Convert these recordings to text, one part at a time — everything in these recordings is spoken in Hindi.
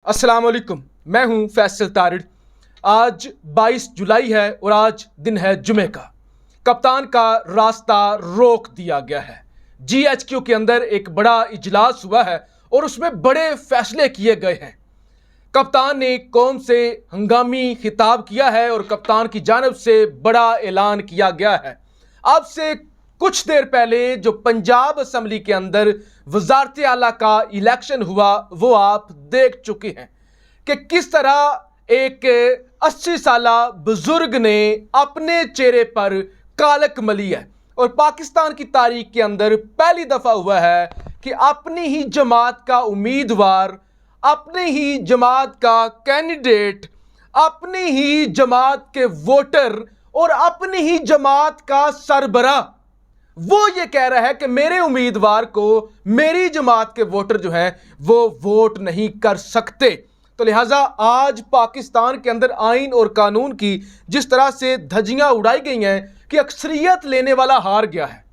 अस्सलाम वालेकुम, मैं हूं फैसल तारिड़। आज 22 जुलाई है और आज दिन है जुमे का। कप्तान का रास्ता रोक दिया गया है। GHQ के अंदर एक बड़ा इजलास हुआ है और उसमें बड़े फैसले किए गए हैं। कप्तान ने कौम से हंगामी खिताब किया है और कप्तान की जानिब से बड़ा ऐलान किया गया है। अब से कुछ देर पहले जो पंजाब असम्बली के अंदर वजारत आला का इलेक्शन हुआ वो आप देख चुके हैं कि किस तरह एक 80 साला बुजुर्ग ने अपने चेहरे पर कालक मली है। और पाकिस्तान की तारीख के अंदर पहली दफा हुआ है कि अपनी ही जमात का उम्मीदवार, अपनी ही जमात का कैंडिडेट, अपनी ही जमात के वोटर और अपनी ही जमात का सरबरा वो ये कह रहा है कि मेरे उम्मीदवार को मेरी जमात के वोटर जो हैं वो वोट नहीं कर सकते। तो लिहाजा आज पाकिस्तान के अंदर आइन और कानून की जिस तरह से धज्जियां उड़ाई गई हैं कि अक्सरियत लेने वाला हार गया है,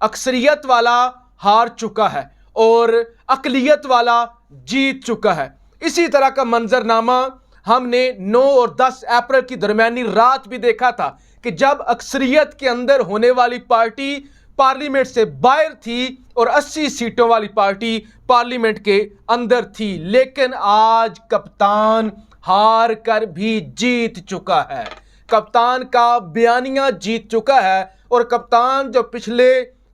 अक्सरियत वाला हार चुका है और अकलियत वाला जीत चुका है। इसी तरह का मंजरनामा हमने 9 और 10 अप्रैल की दरमियानी रात भी देखा था कि जब अक्सरियत के अंदर होने वाली पार्टी पार्लियामेंट से बाहर थी और 80 सीटों वाली पार्टी पार्लियामेंट के अंदर थी। लेकिन आज कप्तान हार कर भी जीत चुका है। कप्तान का बयानिया जीत चुका है और कप्तान जो पिछले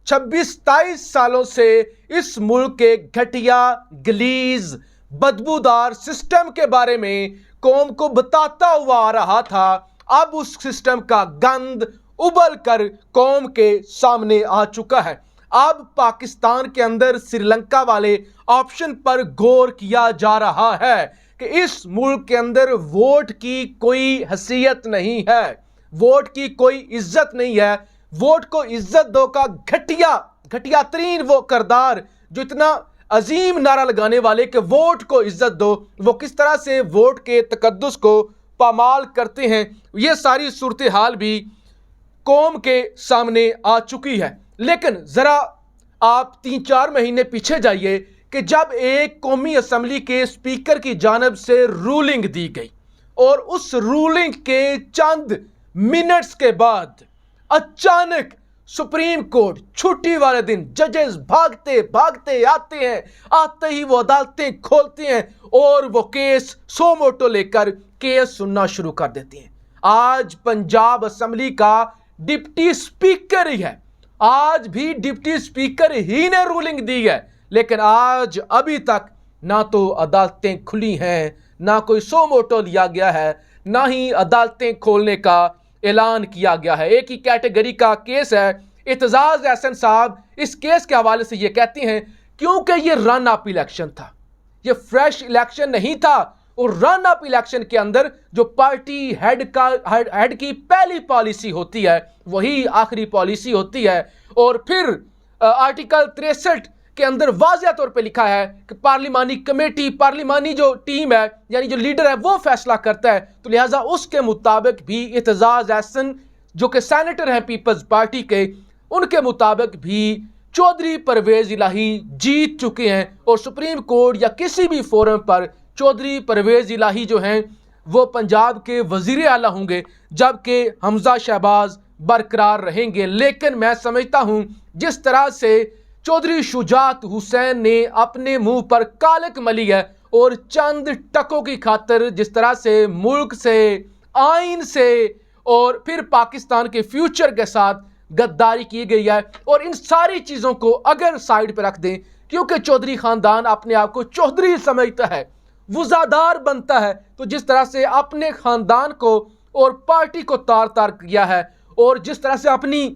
26-27 सालों से इस मुल्क के घटिया, गलीज, बदबूदार सिस्टम के बारे में कौम को बताता हुआ आ रहा था, अब उस सिस्टम का गंद उबल कर कौम के सामने आ चुका है। अब पाकिस्तान के अंदर श्रीलंका वाले ऑप्शन पर गौर किया जा रहा है कि इस मुल्क के अंदर वोट की कोई हैसियत नहीं है, वोट की कोई इज्जत नहीं है। वोट को इज्जत दो का घटिया तरीन वो करदार जो इतना अजीम नारा लगाने वाले कि वोट को इज्जत दो, वो किस तरह से वोट के तकद्दुस को पामाल करते हैं, ये सारी सूरत हाल भी कौम के सामने आ चुकी है। लेकिन ज़रा आप 3-4 महीने पीछे जाइए कि जब एक कौमी असम्बली के स्पीकर की जानिब से रूलिंग दी गई और उस रूलिंग के चंद मिनट्स के बाद अचानक सुप्रीम कोर्ट छुट्टी वाले दिन जजेस भागते भागते आते हैं, आते ही वो अदालतें खोलते हैं और वो केस सो मोटो लेकर केस सुनना शुरू कर देते हैं। आज पंजाब असम्बली का डिप्टी स्पीकर ही है, आज भी डिप्टी स्पीकर ही ने रूलिंग दी है, लेकिन आज अभी तक ना तो अदालतें खुली हैं, ना कोई सो मोटो लिया गया है, ना ही अदालतें खोलने का ऐलान किया गया है। एक ही कैटेगरी का केस है। इत्तेजाज एहसन साहब इस केस के हवाले से ये कहते हैं क्योंकि ये रन अप इलेक्शन था, ये फ्रेश इलेक्शन नहीं था और रन अप इलेक्शन के अंदर जो पार्टी हेड की पहली पॉलिसी होती है वही आखिरी पॉलिसी होती है। और फिर आर्टिकल 63 के अंदर वाज़िया तौर पे लिखा है कि पार्लिमानी कमेटी, पार्लिमानी जो टीम है यानी जो लीडर है वो फैसला करता है। तो लिहाजा उसके मुताबिक भी इत्तेजाज एहसन जो कि सेनेटर हैं पीपल्स पार्टी के, उनके मुताबिक भी चौधरी परवेज इलाही जीत चुके हैं और सुप्रीम कोर्ट या किसी भी फोरम पर चौधरी परवेज इलाही जो हैं वो पंजाब के वजीर आला होंगे, जबकि हमजा शहबाज बरकरार रहेंगे। लेकिन मैं समझता हूं जिस तरह से चौधरी शुजात हुसैन ने अपने मुंह पर कालक मली है और चंद टकों की खातिर जिस तरह से मुल्क से, आइन से और फिर पाकिस्तान के फ्यूचर के साथ गद्दारी की गई है, और इन सारी चीज़ों को अगर साइड पर रख दें क्योंकि चौधरी ख़ानदान अपने आप को चौधरी समझता है, वज़ादार बनता है, तो जिस तरह से अपने ख़ानदान को और पार्टी को तार तार किया है और जिस तरह से अपनी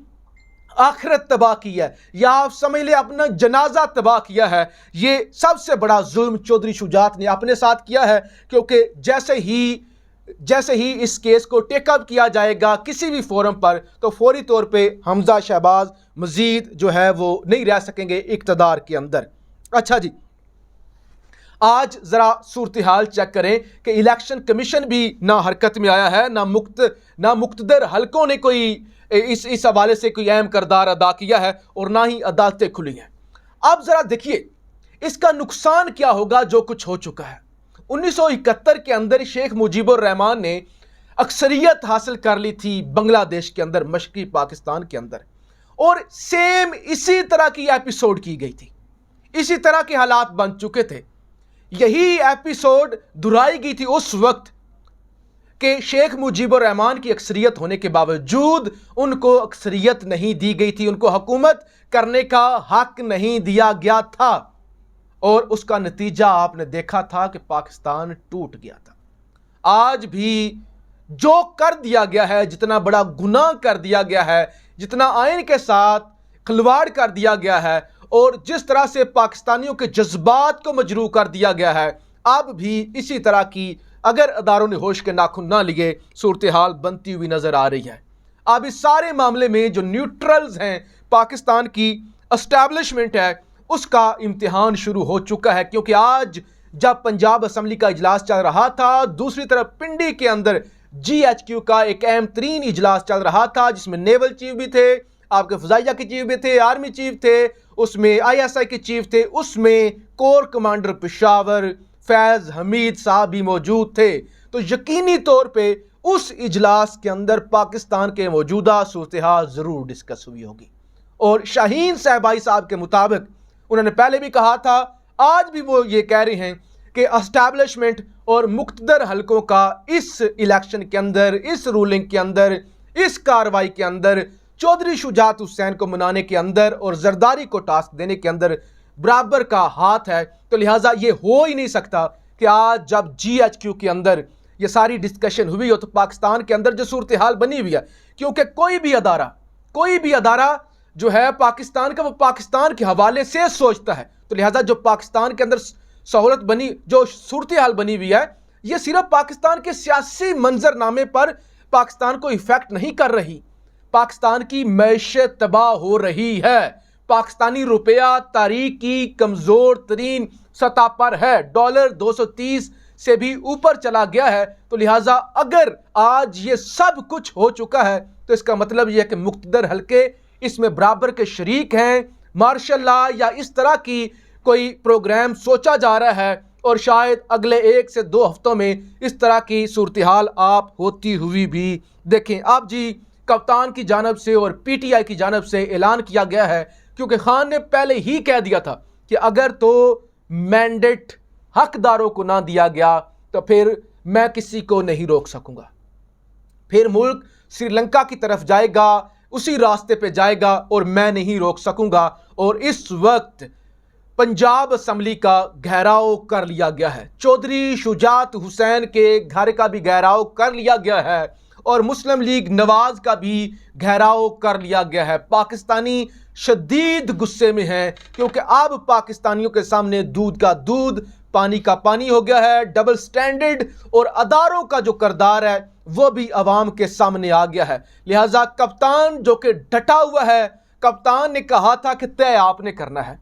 आखिरत तबाह की है या आप समझ ले अपना जनाजा तबाह किया है, ये सबसे बड़ा जुल्म चौधरी शुजात ने अपने साथ किया है। क्योंकि जैसे ही इस केस को टेकअप किया जाएगा किसी भी फोरम पर तो फौरी तौर पे हमजा शहबाज मजीद जो है वो नहीं रह सकेंगे इक़्तिदार के अंदर। अच्छा जी, आज ज़रा सूरत हाल चेक करें कि इलेक्शन कमीशन भी ना हरकत में आया है, ना मुक्तदर हलकों ने कोई इस हवाले से कोई अहम किरदार अदा किया है और ना ही अदालतें खुली हैं। अब ज़रा देखिए इसका नुकसान क्या होगा जो कुछ हो चुका है। 1971 के अंदर शेख मुजीबुर रहमान ने अक्सरियत हासिल कर ली थी बांग्लादेश के अंदर, मशरकी पाकिस्तान के अंदर, और सेम इसी तरह की एपिसोड की गई थी, इसी तरह के हालात बन चुके थे। यही एपिसोड दोहराई गई थी उस वक्त कि शेख मुजीबुर रहमान की अक्सरियत होने के बावजूद उनको अक्सरियत नहीं दी गई थी, उनको हुकूमत करने का हक नहीं दिया गया था, और उसका नतीजा आपने देखा था कि पाकिस्तान टूट गया था। आज भी जो कर दिया गया है, जितना बड़ा गुनाह कर दिया गया है, जितना आइन के साथ खिलवाड़ कर दिया गया है, और जिस तरह से पाकिस्तानियों के जज्बात को मजरू कर दिया गया है, अब भी इसी तरह की अगर अदारों ने होश के नाखून ना लिए सूरत हाल बनती हुई नजर आ रही है। अब इस सारे मामले में जो न्यूट्रल्स हैं, पाकिस्तान की एस्टैब्लिशमेंट है, उसका इम्तिहान शुरू हो चुका है, क्योंकि आज जब पंजाब असम्बली का इजलास चल रहा था, दूसरी तरफ पिंडी के अंदर GHQ का एक अहम तरीन इजलास चल रहा था, जिसमें नेवल चीफ भी थे, आपके फजाइया के चीफ भी थे, आर्मी चीफ थे, उसमें ISI के चीफ थे, उसमें कोर कमांडर पेशावर फैज हमीद साहब भी मौजूद थे। तो यकीनी तौर पे उस इजलास के अंदर पाकिस्तान के मौजूदा सूरत हाल ज़रूर डिस्कस हुई होगी। और शाहीन साहबाई साहब के मुताबिक उन्होंने पहले भी कहा था, आज भी वो ये कह रहे हैं कि एस्टैब्लिशमेंट और मुख्तदर हलकों का इस इलेक्शन के अंदर, इस रूलिंग के अंदर, इस कार्रवाई के अंदर, चौधरी शुजात हुसैन को मनाने के अंदर और जरदारी को टास्क देने के अंदर बराबर का हाथ है। तो लिहाजा ये हो ही नहीं सकता कि आज जब GHQ के अंदर ये सारी डिस्कशन हुई हो तो पाकिस्तान के अंदर जो सूरत हाल बनी हुई है, क्योंकि कोई भी अदारा जो है पाकिस्तान का, वो पाकिस्तान के हवाले से सोचता है। तो लिहाजा जो पाकिस्तान के अंदर सहूलत बनी, जो सूरत हाल बनी हुई है, ये सिर्फ पाकिस्तान के सियासी मंजरनामे पर पाकिस्तान को इफेक्ट नहीं कर रही, पाकिस्तान की मैशत तबाह हो रही है। पाकिस्तानी रुपया तारीख की कमज़ोर तरीन सतह पर है, डॉलर 230 से भी ऊपर चला गया है। तो लिहाजा अगर आज ये सब कुछ हो चुका है तो इसका मतलब यह है कि मुख्तदर हल्के इसमें बराबर के शरीक हैं। मार्शल लॉ या इस तरह की कोई प्रोग्राम सोचा जा रहा है, और शायद अगले 1 से 2 हफ्तों में इस तरह की सूरत हाल आप होती हुई भी देखें। आप जी कप्तान की जानब से और PTI की जानब से ऐलान किया गया है, क्योंकि खान ने पहले ही कह दिया था कि अगर तो मैंडेट हकदारों को ना दिया गया तो फिर मैं किसी को नहीं रोक सकूंगा, फिर मुल्क श्रीलंका की तरफ जाएगा, उसी रास्ते पे जाएगा और मैं नहीं रोक सकूंगा। और इस वक्त पंजाब असम्बली का घेराव कर लिया गया है, चौधरी शुजात हुसैन के घर का भी घेराव कर लिया गया है, और मुस्लिम लीग नवाज का भी घेराव कर लिया गया है। पाकिस्तानी शदीद गुस्से में हैं, क्योंकि अब पाकिस्तानियों के सामने दूध का दूध, पानी का पानी हो गया है। डबल स्टैंडर्ड और अदारों का जो करदार है वो भी अवाम के सामने आ गया है। लिहाजा कप्तान जो कि डटा हुआ है, कप्तान ने कहा था कि तय आपने करना है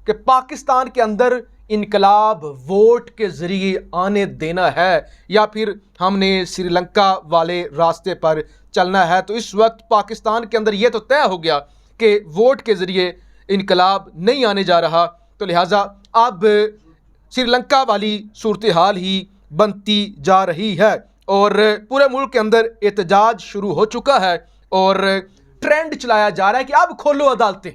कि पाकिस्तान के अंदर इनकलाब वोट के ज़रिए आने देना है या फिर हमने श्रीलंका वाले रास्ते पर चलना है। तो इस वक्त पाकिस्तान के अंदर यह तो तय हो गया कि वोट के ज़रिए इनकलाब नहीं आने जा रहा। तो लिहाजा अब श्रीलंका वाली सूरत हाल ही बनती जा रही है, और पूरे मुल्क के अंदर एहतजाज शुरू हो चुका है, और ट्रेंड चलाया जा रहा है कि अब खोलो अदालतें।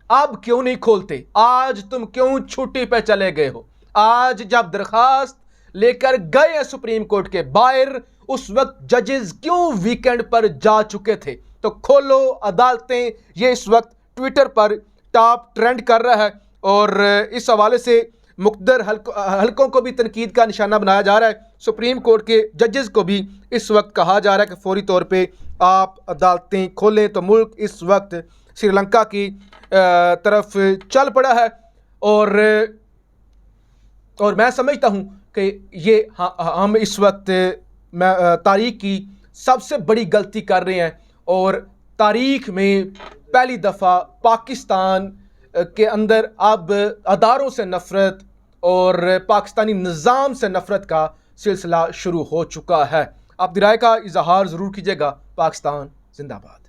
अब क्यों नहीं खोलते? आज तुम क्यों छुट्टी पे चले गए हो? आज जब दरखास्त लेकर गए हैं सुप्रीम कोर्ट के बाहर, उस वक्त जजेस क्यों वीकेंड पर जा चुके थे? तो खोलो अदालतें, ये इस वक्त ट्विटर पर टॉप ट्रेंड कर रहा है, और इस हवाले से मुख्तदर हलकों को भी तनकीद का निशाना बनाया जा रहा है। सुप्रीम कोर्ट के जजेस को भी इस वक्त कहा जा रहा है कि फौरी तौर पे आप अदालतें खोलें। तो मुल्क इस वक्त श्रीलंका की तरफ चल पड़ा है, और मैं समझता हूँ कि ये हम इस वक्त तारीख की सबसे बड़ी गलती कर रहे हैं, और तारीख में पहली दफ़ा पाकिस्तान के अंदर अब अदारों से नफ़रत और पाकिस्तानी निज़ाम से नफ़रत का सिलसिला शुरू हो चुका है। आप राय का इजहार ज़रूर कीजिएगा। पाकिस्तान जिंदाबाद।